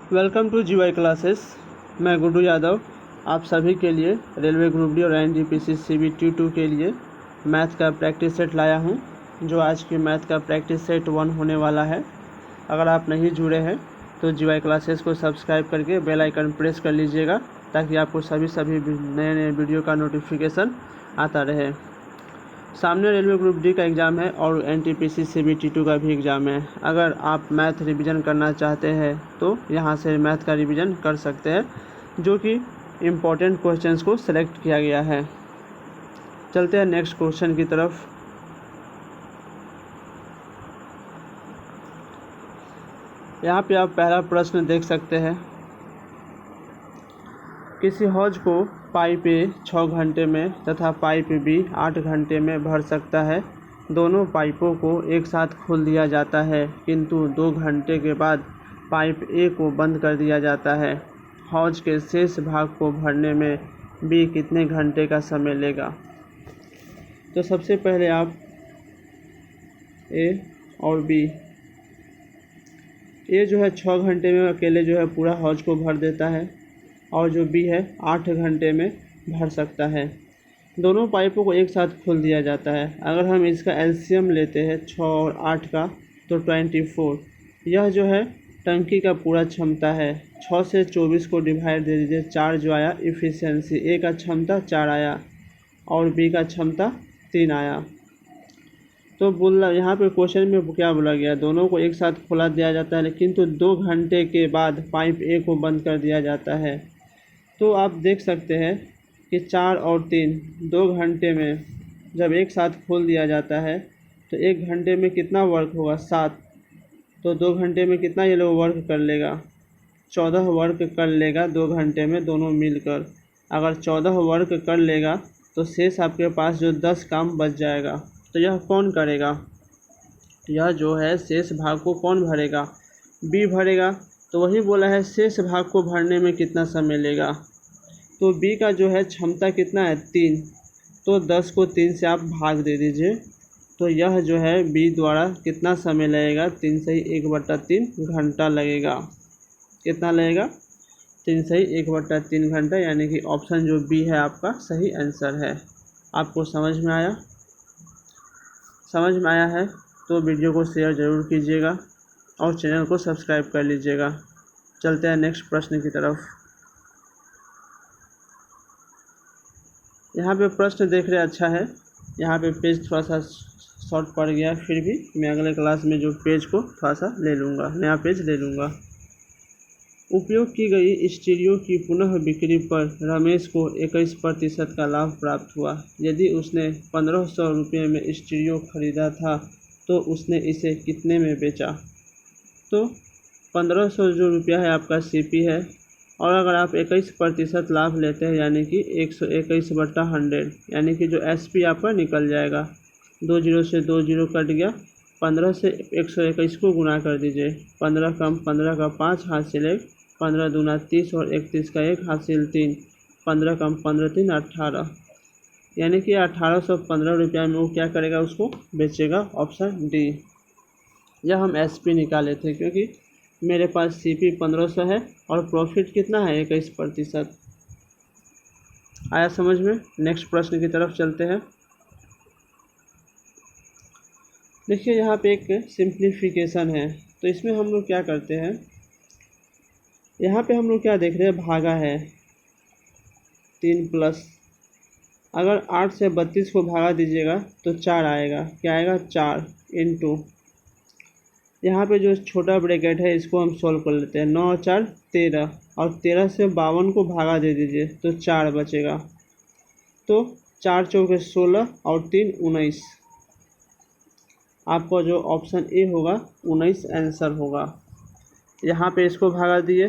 Welcome to जीवाई classes. मैं गुड्डू यादव आप सभी के लिए रेलवे ग्रुप डी और एनटीपीसी सीबीटी 2 के लिए मैथ का प्रैक्टिस सेट लाया हूं, जो आज की मैथ का प्रैक्टिस सेट 1 होने वाला है। अगर आप नहीं जुड़े हैं तो जीवाई क्लासेस को सब्सक्राइब करके बेल आइकन प्रेस कर लीजिएगा, ताकि आपको सभी नए नए वीडियो का नोटिफिकेशन आता रहे। सामने रेलवे ग्रुप डी का एग्ज़ाम है और एनटीपीसी सीबीटी 2 का भी एग्ज़ाम है। अगर आप मैथ रिवीजन करना चाहते हैं तो यहाँ से मैथ का रिवीजन कर सकते हैं, जो कि इम्पोर्टेंट क्वेश्चंस को सिलेक्ट किया गया है। चलते हैं नेक्स्ट क्वेश्चन की तरफ। यहाँ पे आप पहला प्रश्न देख सकते हैं। किसी हौज को पाइप ए 6 घंटे में तथा पाइप बी 8 घंटे में भर सकता है। दोनों पाइपों को एक साथ खोल दिया जाता है, किंतु 2 घंटे के बाद पाइप ए को बंद कर दिया जाता है। हौज के शेष भाग को भरने में बी कितने घंटे का समय लेगा? तो सबसे पहले आप ए और बी, ए जो है 6 घंटे में अकेले जो है पूरा हौज को भर देता है, और जो बी है 8 घंटे में भर सकता है। दोनों पाइपों को एक साथ खोल दिया जाता है। अगर हम इसका एलसीएम लेते हैं 6 और 8 का, तो 24। यह जो है टंकी का पूरा क्षमता है। 6 से 24 को डिवाइड दे दीजिए, 4 जो आया इफ़िशियंसी। ए का क्षमता 4 आया और बी का क्षमता 3 आया। तो बोला यहाँ पे क्वेश्चन में क्या बोला गया, दोनों को एक साथ खोला दिया जाता है, किंतु 2 घंटे के बाद पाइप ए को बंद कर दिया जाता है। तो आप देख सकते हैं कि 4 और 3 2 घंटे में जब एक साथ खोल दिया जाता है तो 1 घंटे में कितना वर्क होगा? 7। तो 2 घंटे में कितना ये लोग वर्क कर लेगा? 14 वर्क कर लेगा 2 घंटे में दोनों मिलकर। अगर 14 वर्क कर लेगा तो शेष आपके पास जो 10 काम बच जाएगा। तो यह कौन करेगा? यह जो है शेष भाग को कौन भरेगा? बी भरेगा। तो वही बोला है शेष भाग को भरने में कितना समय लेगा। तो बी का जो है क्षमता कितना है? 3। तो 10 को 3 से आप भाग दे दीजिए, तो यह जो है बी द्वारा कितना समय लगेगा? 3 से ही 1/3 घंटा लगेगा। कितना लगेगा? 3 से ही 1/3 घंटा, यानी कि ऑप्शन जो बी है आपका सही आंसर है। आपको समझ में आया? समझ में आया है तो वीडियो को शेयर ज़रूर कीजिएगा और चैनल को सब्सक्राइब कर लीजिएगा। चलते हैं नेक्स्ट प्रश्न की तरफ। यहाँ पे प्रश्न देख रहे अच्छा है। यहाँ पे पेज थोड़ा सा शॉर्ट पड़ गया, फिर भी मैं अगले क्लास में जो पेज को थोड़ा सा ले लूँगा, नया पेज ले लूँगा। उपयोग की गई स्टीरियो की पुनः बिक्री पर रमेश को 21% का लाभ प्राप्त हुआ। यदि उसने 1500 रुपये में स्टीरियो खरीदा था तो उसने इसे कितने में बेचा? तो 1500 जो रुपया है आपका सीपी है, और अगर आप 21% लाभ लेते हैं यानी कि 121/100, यानी कि जो एसपी आपका निकल जाएगा। 2 जीरो से 2 जीरो कट गया। 15 से 121 को गुना कर दीजिए। 15 कम 15 का 5 हासिल 1, 15 दूना 30 और 31 का 1 हासिल 3, 15 कम 15 3 18, यानी कि 1815 रुपया में वो क्या करेगा? उसको बेचेगा। Option D. यह हम एसपी निकाले थे, क्योंकि मेरे पास सीपी 1500 है और प्रॉफिट कितना है? 21%। आया समझ में? नेक्स्ट प्रश्न की तरफ चलते हैं। देखिए यहाँ पे एक सिंप्लीफिकेशन है, तो इसमें हम लोग क्या करते हैं, यहाँ पे हम लोग क्या देख रहे हैं? भागा है 3 प्लस, अगर 8 से 32 को भागा दीजिएगा तो 4 आएगा। क्या आएगा? 4 इंटू, यहाँ पे जो छोटा ब्रैकेट है इसको हम सॉल्व कर लेते हैं। 9 और 4 13, और 13 से 52 को भागा दे दीजिए तो 4 बचेगा। तो 4 चौके 16 और 3 19। आपका जो ऑप्शन ए होगा 19 आंसर होगा। यहाँ पे इसको भागा दिए,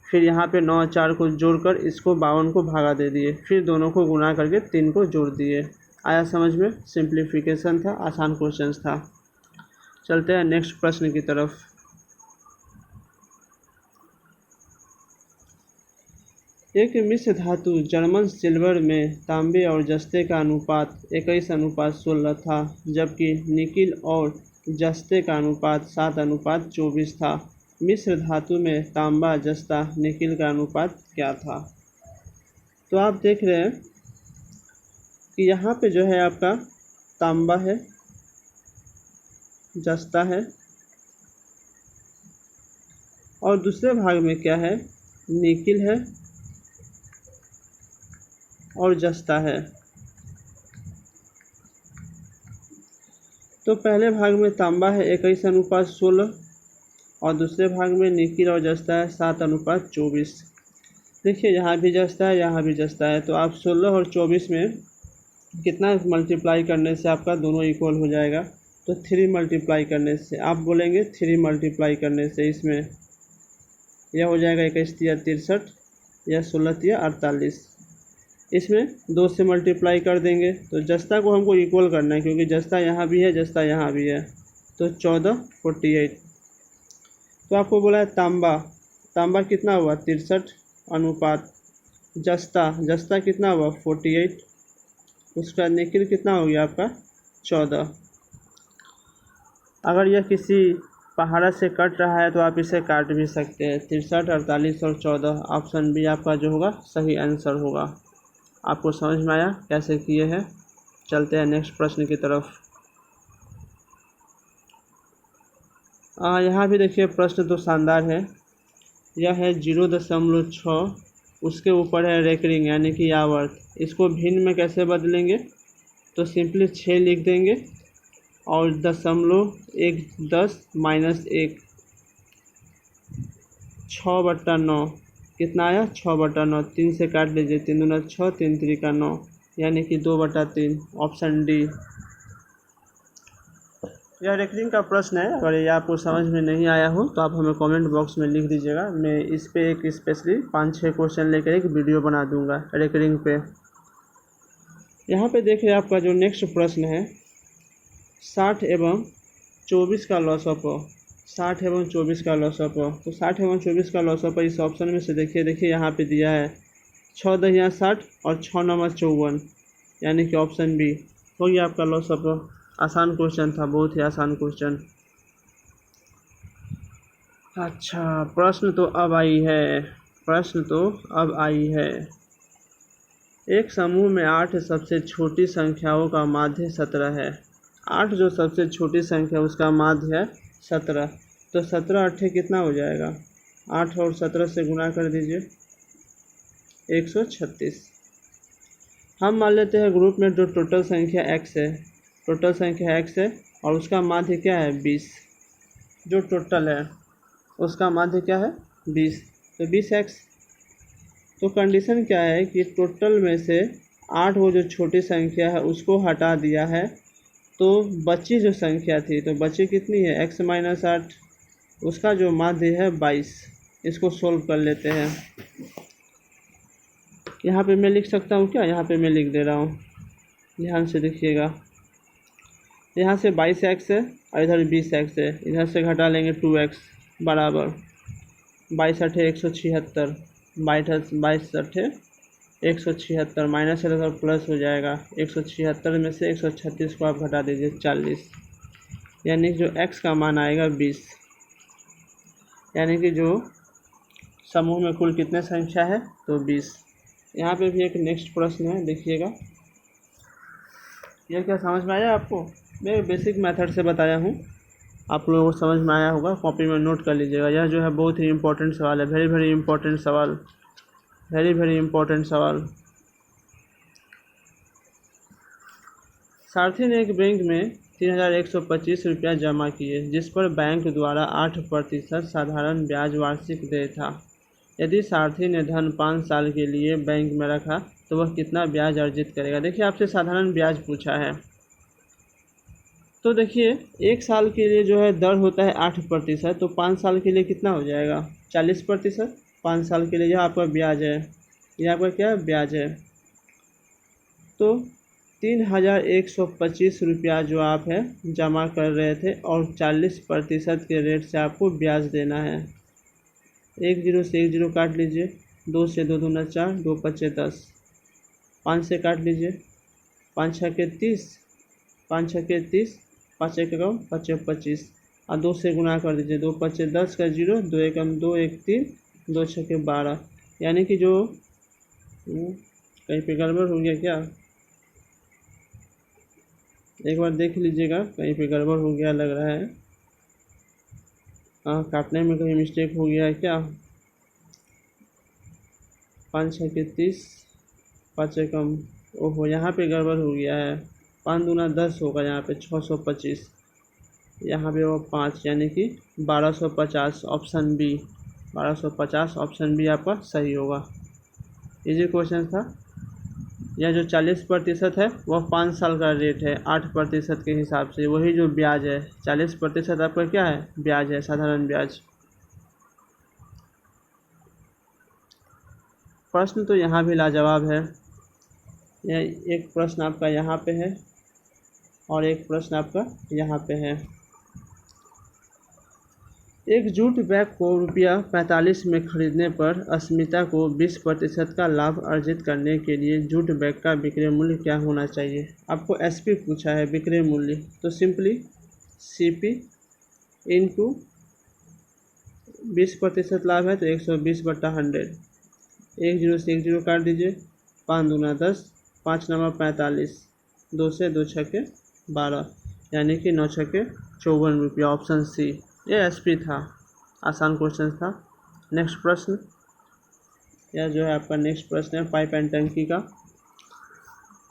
फिर यहाँ पे 9 और 4 को जोड़कर इसको 52 को भागा दे दिए, फिर दोनों को गुना करके 3 को जोड़ दिए। आया समझ में? सिंप्लीफिकेशन था, आसान क्वेश्चन था। चलते हैं नेक्स्ट प्रश्न की तरफ। एक मिश्र धातु जर्मन सिल्वर में तांबे और जस्ते का अनुपात 21:16 था, जबकि निकिल और जस्ते का अनुपात 7:24 था। मिश्र धातु में तांबा जस्ता निकिल का अनुपात क्या था। तो आप देख रहे हैं कि यहाँ पे जो है आपका तांबा है, जस्ता है, और दूसरे भाग में क्या है, निकिल है और जस्ता है। तो पहले भाग में तांबा है 21:16 और दूसरे भाग में निकिल और जस्ता है 7:24। देखिए यहाँ भी जस्ता है, यहाँ भी जस्ता है, तो आप 16 और 24 में कितना मल्टीप्लाई करने से आपका दोनों इक्वल हो जाएगा। तो 3 मल्टीप्लाई करने से, आप बोलेंगे 3 मल्टीप्लाई करने से इसमें यह हो जाएगा 21×3 या 16×48। इसमें 2 से मल्टीप्लाई कर देंगे तो जस्ता को हमको इक्वल करना है, क्योंकि जस्ता यहाँ भी है, जस्ता यहाँ भी है, तो 14×48। तो आपको बोला है तांबा कितना हुआ 63 अनुपात जस्ता कितना हुआ 48, उसका निकिल कितना हो गया आपका 14। अगर यह किसी पहाड़ा से कट रहा है तो आप इसे काट भी सकते हैं। 63, 48 और 14, ऑप्शन बी आपका जो होगा सही आंसर होगा। आपको समझ में आया कैसे किए हैं। चलते हैं नेक्स्ट प्रश्न की तरफ। यहाँ भी देखिए प्रश्न तो शानदार है। यह है 0.6, उसके ऊपर है रेकरिंग यानी कि आवर्त। इसको भिन्न में कैसे बदलेंगे, तो सिंपली 6 लिख देंगे और 0.10 -1, 6/9 कितना आया 6/9, 3 से काट लीजिए, 3 दूना 6, 3 त्रिका 9 यानी कि 2/3, ऑप्शन डी। यह रेकरिंग का प्रश्न है। अगर ये आपको समझ में नहीं आया हो तो आप हमें कमेंट बॉक्स में लिख दीजिएगा। मैं इस पे एक स्पेशली 5-6 क्वेश्चन लेकर एक वीडियो बना दूंगा रेकरिंग पे। यहाँ पे देख रहे हैं आपका जो नेक्स्ट प्रश्न है 60 एवं 24 का लॉसअप। 60 एवं 24 का लॉसअप, तो 60 एवं 24 का लॉसअप इस ऑप्शन में से देखिए यहाँ पे दिया है 6 दहिया 60 और 6 9 54 यानी कि ऑप्शन बी हो गया आपका लॉसअप। आसान क्वेश्चन था, बहुत ही आसान क्वेश्चन। अच्छा प्रश्न तो अब आई है। एक समूह में 8 सबसे छोटी संख्याओं का माध्य 17 है। 8 जो सबसे छोटी संख्या उसका माध्य है 17, तो 17 8 कितना हो जाएगा, 8 और 17 से गुणा कर दीजिए 136। हम मान लेते हैं ग्रुप में जो टोटल संख्या x है और उसका माध्य क्या है 20। जो टोटल है उसका माध्य क्या है 20, तो 20x। तो कंडीशन क्या है कि टोटल में से 8 वो जो छोटी संख्या है उसको हटा दिया है, तो बची जो संख्या थी तो बची कितनी है x - 8, उसका जो माध्य है 22। इसको सोल्व कर लेते हैं। यहाँ पे मैं लिख सकता हूँ क्या, यहाँ पे मैं लिख दे रहा हूँ, ध्यान से देखिएगा। यहाँ से 22x है और इधर 20x है, इधर से घटा लेंगे 2x बराबर 22 8 176, 22 8 176 माइनस है तो प्लस हो जाएगा। 176 में से 136 को आप घटा दीजिए 40, यानी कि जो x का मान आएगा 20। यानी कि जो समूह में कुल कितने संख्या है तो 20। यहाँ पे भी एक नेक्स्ट प्रश्न है, देखिएगा। यह क्या समझ में आया आपको, मैं बेसिक मेथड से बताया हूँ, आप लोगों को समझ में आया होगा। कॉपी में नोट कर लीजिएगा। यह जो है बहुत ही इम्पोर्टेंट सवाल है, वेरी इम्पोर्टेंट सवाल, वेरी इम्पोर्टेंट सवाल। सारथी ने एक बैंक में 3125 रुपया जमा किए, जिस पर बैंक द्वारा 8% साधारण ब्याज वार्षिक दे था। यदि सारथी ने धन 5 साल के लिए बैंक में रखा तो वह कितना ब्याज अर्जित करेगा। देखिए आपसे साधारण ब्याज पूछा है, तो देखिए 1 साल के लिए जो है दर होता है 8%, तो 5 साल के लिए कितना हो जाएगा 40%। 5 साल के लिए यह आपका ब्याज है, यह आपका क्या ब्याज है। तो 3125 रुपया जो आप है जमा कर रहे थे और 40% के रेट से आपको ब्याज देना है। 1 0 से 1 0 काट लीजिए, 2 से 2 दूना 4, 2 5 10, 5 से काट लीजिए, 5 6 के 30, 5 6 के 30, 5 1 5 25। और 2 से गुना कर दीजिए। 2 5 10 का 0, 2 एकम 2, 1 3, 2 6 12, यानी कि जो कहीं पे गड़बड़ हो गया क्या, एक बार देख लीजिएगा, कहीं पे गड़बड़ हो गया लग रहा है। हाँ, काटने में कहीं मिस्टेक हो गया है क्या। 5 6 30, 5 एकम, ओहो यहाँ पे गड़बड़ हो गया है। 5 दूना 10 होगा यहाँ पे 625, यहाँ पे वो 5 यानी कि 1250, ऑप्शन बी 1250, ऑप्शन बी आपका सही होगा। इजी क्वेश्चन था। यह जो 40% है वह 5 साल का रेट है 8% के हिसाब से, वही जो ब्याज है 40% आपका क्या है, ब्याज है, साधारण ब्याज। प्रश्न तो यहाँ भी लाजवाब है। यह एक प्रश्न आपका यहाँ पे है और एक प्रश्न आपका यहाँ पे है। एक जूट बैग को ₹45 में खरीदने पर अस्मिता को 20% का लाभ अर्जित करने के लिए जूट बैग का विक्रय मूल्य क्या होना चाहिए। आपको एसपी पूछा है विक्रय मूल्य, तो सिंपली सीपी इनटू 20% लाभ है तो 120/100, 10 से 10 काट दीजिए, 5 दूना 10, 5 नवा 45, 2 से 2 छक्के 12, यानी कि 9 छक्के 54 रुपया, ऑप्शन सी। ये एसपी था, आसान क्वेश्चन था। नेक्स्ट प्रश्न, यह जो है आपका नेक्स्ट प्रश्न है पाइप एंड टंकी का।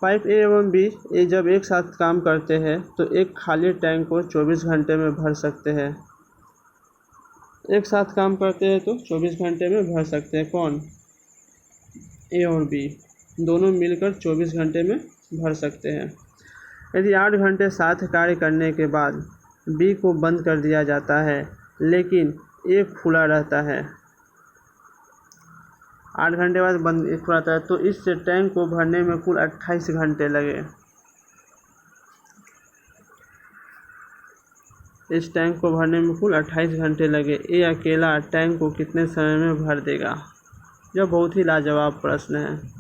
पाइप ए एवं बी ये जब एक साथ काम करते हैं तो एक खाली टैंक को 24 घंटे में भर सकते हैं। एक साथ काम करते हैं तो 24 घंटे में भर सकते हैं। कौन, ए और बी दोनों मिलकर 24 घंटे में भर सकते हैं। यदि 8 घंटे साथ कार्य करने के बाद बी को बंद कर दिया जाता है लेकिन ए खुला रहता है, 8 घंटे बाद बंद खुला रहता है, तो इससे टैंक को भरने में कुल 28 घंटे लगे। इस टैंक को भरने में कुल 28 घंटे लगे। ए अकेला टैंक को कितने समय में भर देगा। यह बहुत ही लाजवाब प्रश्न है।